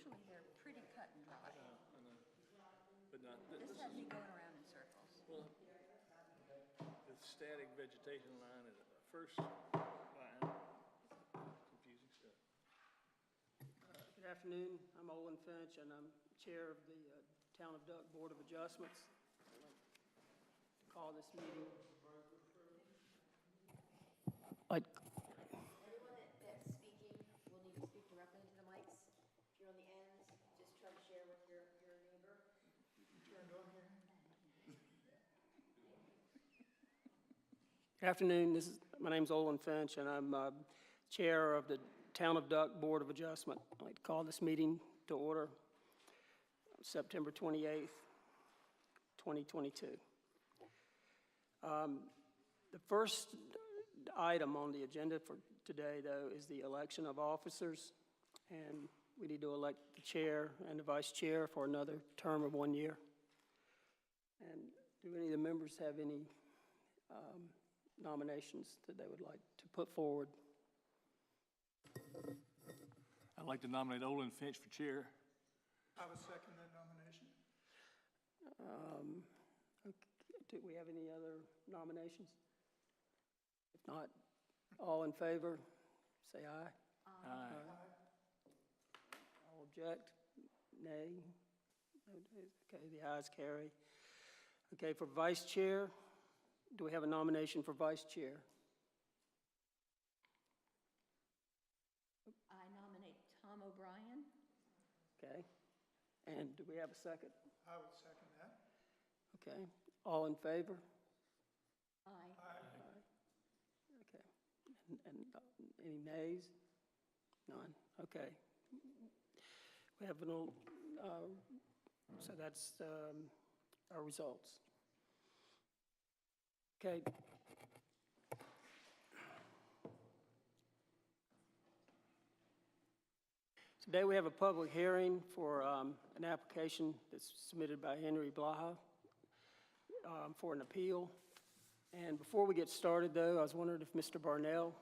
Usually they're pretty cut and dry. I know. But not, This has me going around in circles. well, the static vegetation line is the first line. Confusing stuff. Good afternoon. I'm Olin Finch, and I'm chair of the Town of Duck Board of Adjustments. I'd like to call this meeting. Everyone that's speaking will need to speak directly into the mics. If you're on the ends, just try to share with your neighbor. Turned on here. Good afternoon. My name's Olin Finch, and I'm chair of the Town of Duck Board of Adjustment. I'd like to call this meeting to order on September 28th, 2022. The first item on the agenda for today, though, is the election of officers, and we need to elect the chair and the vice chair for another term of 1 year. And do any of the members have any nominations that they would like to put forward? I'd like to nominate Olin Finch for chair. I would second that nomination. Okay. Do we have any other nominations? If not, all in favor, say aye. Aye. All object? Nay? Okay, the ayes carry. Okay, for vice chair, do we have a nomination for vice chair? I nominate Tom O'Brien. Okay, and do we have a second? I would second that. Okay, all in favor? Aye. Aye. Okay, and any nays? None, okay. We have no, so that's our results. Okay. Today we have a public hearing for an application that's submitted by Henry Blaha for an appeal. And before we get started, though, I was wondering if Mr. Barnell,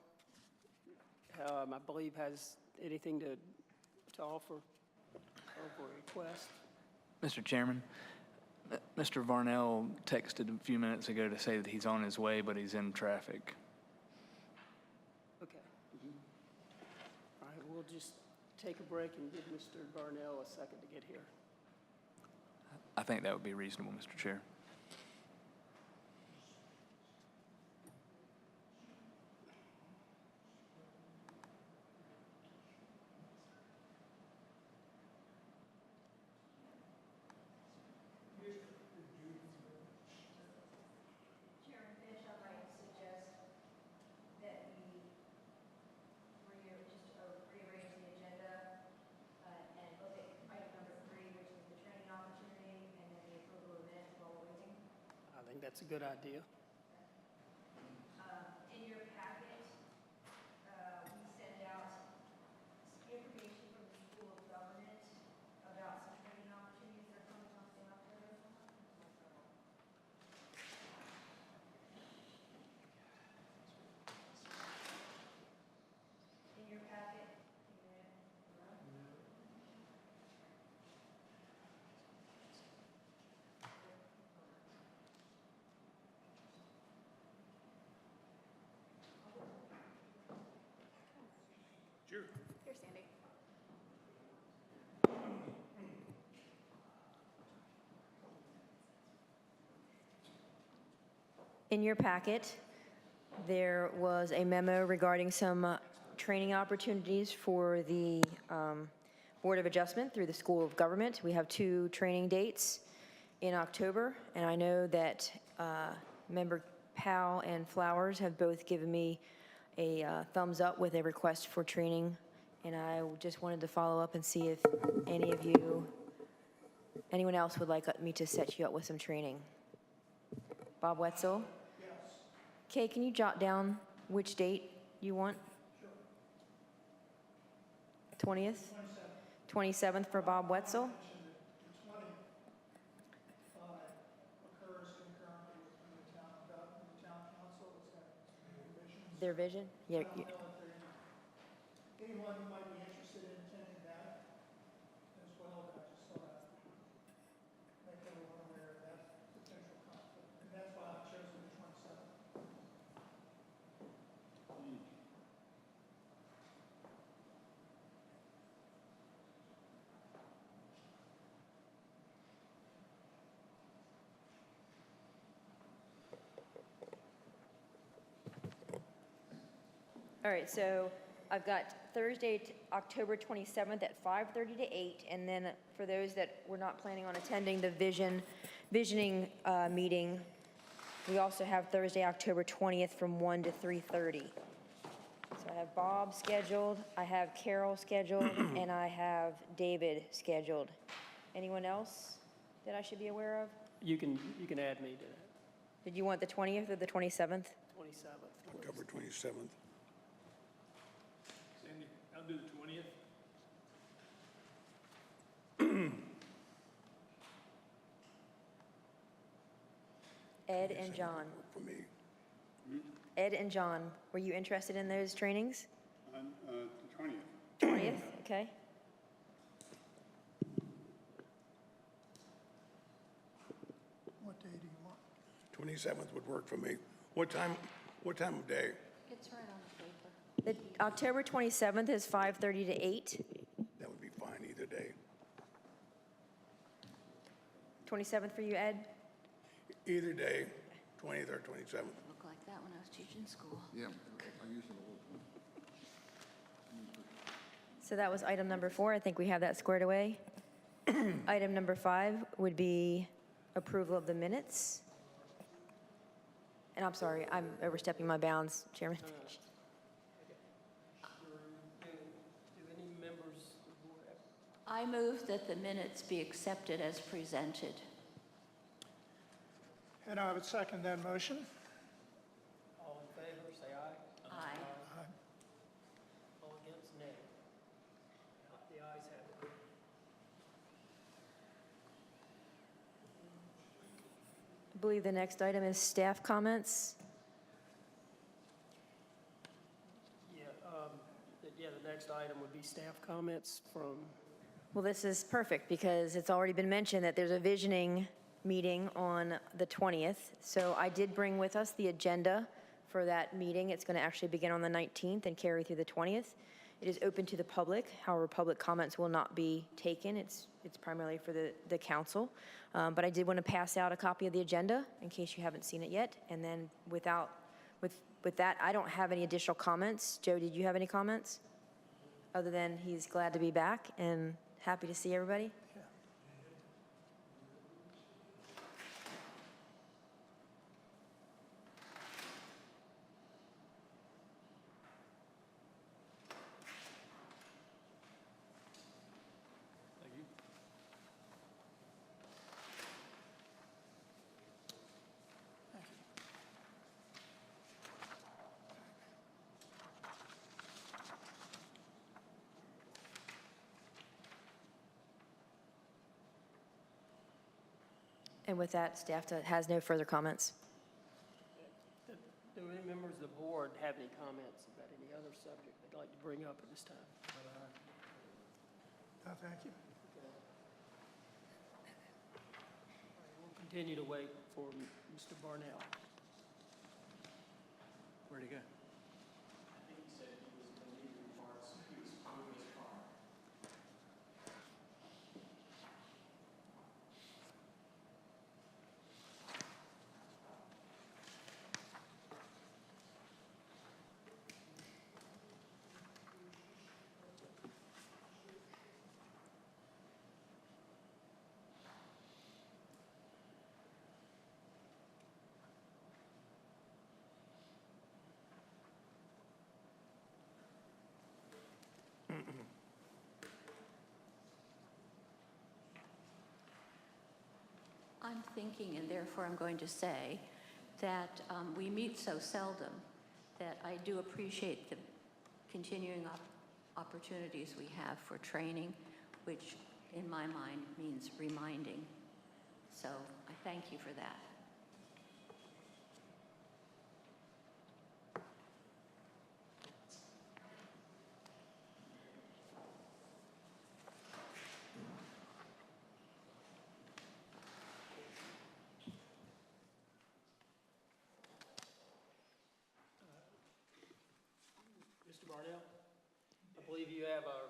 I believe, has anything to offer or for a request. Mr. Chairman, Mr. Varnell texted a few minutes ago to say that he's on his way, but he's in traffic. Okay. All right, we'll just take a break and give Mr. Barnell a second to get here. I think that would be reasonable, Mr. Chair. Chairman Fish, I'd like to suggest that we rearrange the agenda and look at item number 3, which is the training opportunity, and then the approval of minutes while we're waiting. I think that's a good idea. In your packet, we send out information from the School of Government about some training opportunities that are coming up in October. In your packet, Sure. Here, Sandy. In your packet, there was a memo regarding some training opportunities for the Board of Adjustment through the School of Government. We have 2 training dates in October, and I know that Member Powell and Flowers have both given me a thumbs up with a request for training, and I just wanted to follow up and see if anyone else would like me to set you up with some training. Bob Wetzel? Yes. Kay, can you jot down which date you want? Sure. 20th? 27th for Bob Wetzel? The 20th occurs concurrently with the town council. Is that Their vision? Yeah. I don't know if there anyone who might be interested in attending that. All right, so I've got Thursday, October 27th at 5:30 to 8, and then for those that were not planning on attending the visioning meeting, we also have Thursday, October 20th from 1 to 3:30. So I have Bob scheduled, I have Carol scheduled, and I have David scheduled. Anyone else that I should be aware of? You can add me to that, Did you want the 20th or the 27th? 27th. October 27th. Sandy, I'll do the 20th. Ed and John. For me, Ed and John, were you interested in those trainings? On the 20th. 20th, okay. What day do you want? 27th would work for me. What time of day? It's right on the paper. The October 27th is 5:30 to 8. That would be fine either day. 27th for you, Ed? Either day, 20th or 27th. Looked like that when I was teaching school. Yeah, I use an old one. So that was item number 4. I think we have that squared away. Item number 5 would be approval of the minutes. And I'm sorry, I'm overstepping my bounds, Chairman. Do any members of the board have? I move that the minutes be accepted as presented. And I would second that motion. All in favor, say aye. Aye. All against, nay. The ayes have it. I believe the next item is staff comments. The next item would be staff comments from, Well, this is perfect because it's already been mentioned that there's a visioning meeting on the 20th. So I did bring with us the agenda for that meeting. It's going to actually begin on the 19th and carry through the 20th. It is open to the public. However, public comments will not be taken. It's primarily for the council. But I did want to pass out a copy of the agenda in case you haven't seen it yet. And then with that, I don't have any additional comments. Joe, did you have any comments? Other than he's glad to be back and happy to see everybody? Thank you. And with that, staff has no further comments. do any members of the board have any comments about any other subject they'd like to bring up at this time? No, thank you. We'll continue to wait for Mr. Barnell. Where'd he go? I'm thinking, and therefore I'm going to say, that we meet so seldom that I do appreciate the continuing opportunities we have for training, which in my mind means reminding. So I thank you for that. Mr. Barnell, I believe do you have a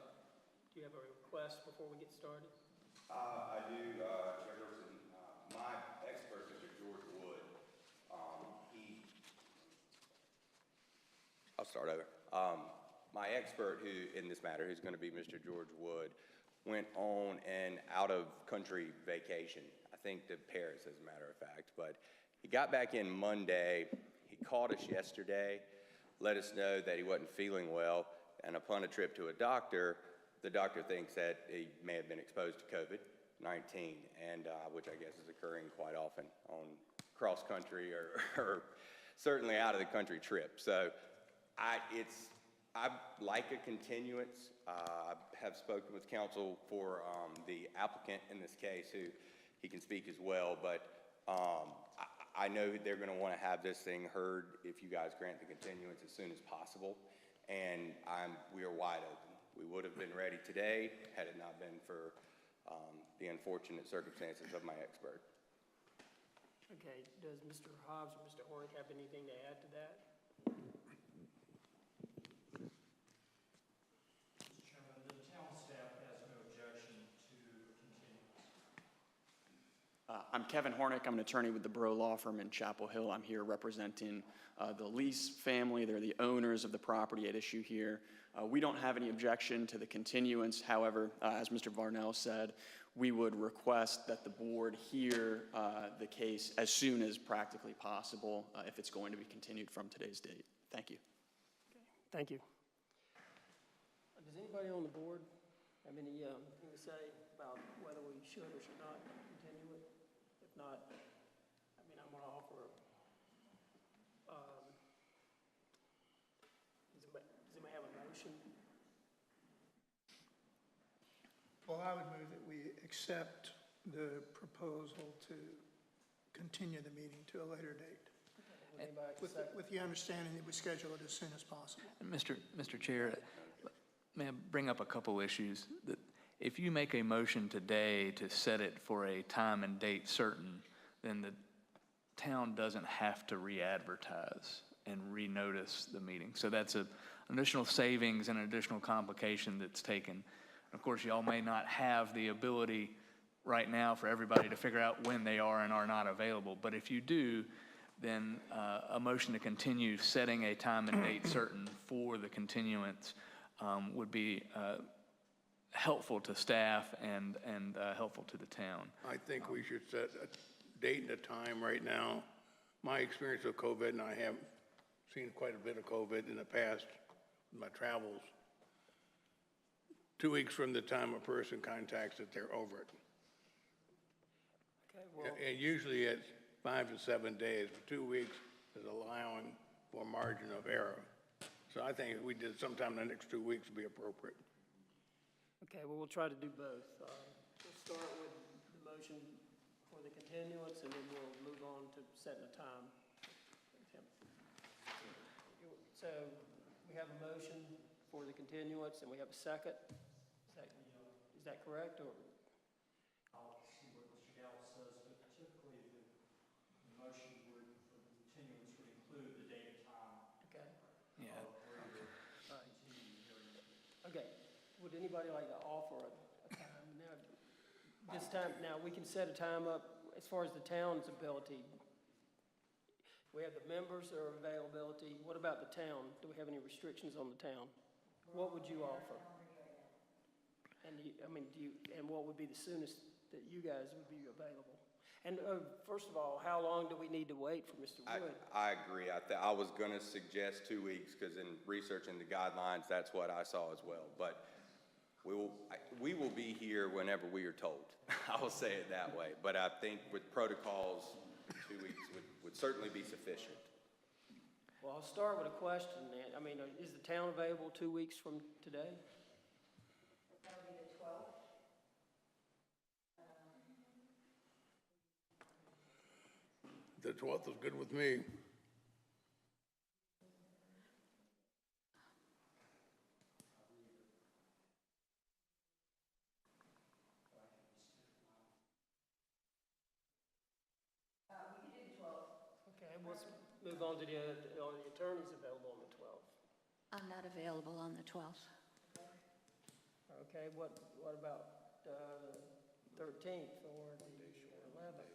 request before we get started? I do, Chairperson. My expert, Mr. George Wood, I'll start over. My expert in this matter, who's going to be Mr. George Wood, went on an out-of-country vacation, I think to Paris, as a matter of fact. But he got back in Monday. He called us yesterday, let us know that he wasn't feeling well, and upon a trip to a doctor, the doctor thinks that he may have been exposed to COVID-19, and which I guess is occurring quite often on cross-country or certainly out-of-the-country trips. So I like a continuance. I have spoken with counsel for the applicant in this case, who he can speak as well, but I know they're going to want to have this thing heard if you guys grant the continuance as soon as possible, and we are wide open. We would have been ready today had it not been for the unfortunate circumstances of my expert. Okay, does Mr. Hobbs or Mr. Hornick have anything to add to that? I'm Kevin Hornick. I'm an attorney with the Bro Law Firm in Chapel Hill. I'm here representing the Lease family. They're the owners of the property at issue here. We don't have any objection to the continuance. However, as Mr. Varnell said, we would request that the board hear the case as soon as practically possible if it's going to be continued from today's date. Thank you. Thank you. Does anybody on the board have anything to say about whether we should or should not continue it? If not, I mean, I'm going to offer, does anybody have a motion? Well, I would move that we accept the proposal to continue the meeting to a later date, with the understanding that we schedule it as soon as possible. Mr. Chair, may I bring up a couple issues? That if you make a motion today to set it for a time and date certain, then the town doesn't have to re-advertise and renotice the meeting. So that's an additional savings and an additional complication that's taken. Of course, y'all may not have the ability right now for everybody to figure out when they are and are not available, but if you do, then a motion to continue setting a time and date certain for the continuance would be helpful to staff and helpful to the town. I think we should set a date and a time right now. My experience with COVID, and I have seen quite a bit of COVID in the past, in my travels, 2 weeks from the time a person contacts that they're over it. Okay, well, And usually it's 5 to 7 days. 2 weeks is allowing for margin of error. So I think if we did sometime in the next 2 weeks would be appropriate. okay, well, we'll try to do both. We'll start with the motion for the continuance, and then we'll move on to setting a time. So we have a motion for the continuance, and we have a second. Is that correct, or? I'll see what Mr. Gallup says, but typically the motion would, for the continuance, would include the date and time. Okay. Yeah. All right. Okay. Would anybody like to offer a time? Now, we can set a time up as far as the town's ability. We have the members' or availability. What about the town? Do we have any restrictions on the town? What would you offer? And and what would be the soonest that you guys would be available? And first of all, how long do we need to wait for Mr. Wood? I agree. I was going to suggest 2 weeks because in researching the guidelines, that's what I saw as well. But we will be here whenever we are told. I will say it that way. But I think with protocols, 2 weeks would certainly be sufficient. Well, I'll start with a question then. I mean, is the town available 2 weeks from today? That would be the 12th. The 12th is good with me. Okay, let's move on to are the attorneys available on the 12th? I'm not available on the 12th. Okay, what about the 13th or the 11th?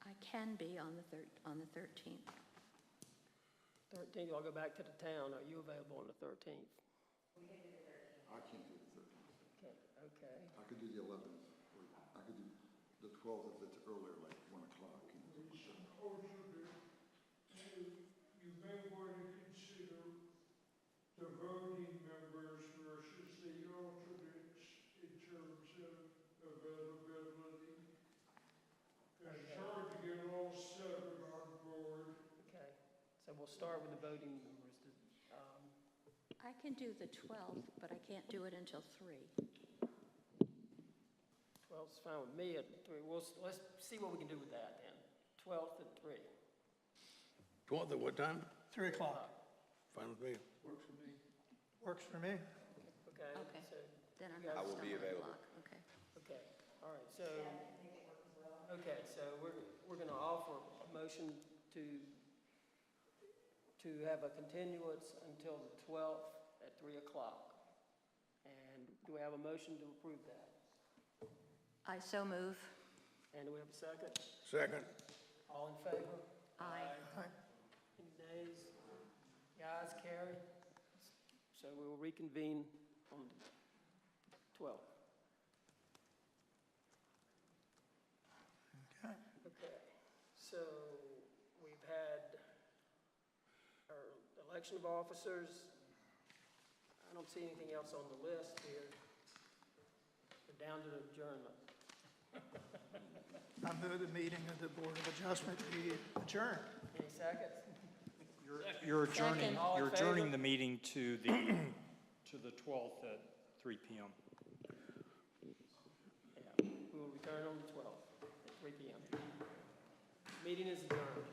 I can be on the 13th. 13th, I'll go back to the town. Are you available on the 13th? I can't do the 13th. Okay. I could do the 11th, or I could do the 12th if it's earlier, like 1 o'clock. You may want to consider the voting members versus the alternates in terms of availability. Because it's hard to get all 7 on board. Okay, so we'll start with the voting members. I can do the 12th, but I can't do it until 3. 12th's fine with me at 3. Let's see what we can do with that then. 12th at 3. 12th at what time? 3 o'clock. Fine with me. Works for me. Works for me. Okay? Okay. So, Then I'm you not guys- I will be stumbling available. block. Okay. Okay, all right, so. Okay, so we're gonna offer a motion to have a continuance until the 12th at 3 o'clock. And do we have a motion to approve that? I so move. And do we have a second? Second. All in favor? Aye. Any nays? The ayes carry. So we will reconvene on the 12th. Okay. Okay, so we've had our election of officers. I don't see anything else on the list here. We're down to adjournment. I move the meeting of the Board of Adjustment be adjourned. Any seconds? You're adjourning, Second. All in you're adjourning favor? the meeting to the 12th at 3 p.m. Yeah, we will return on the 12th at 3 p.m. Meeting is adjourned.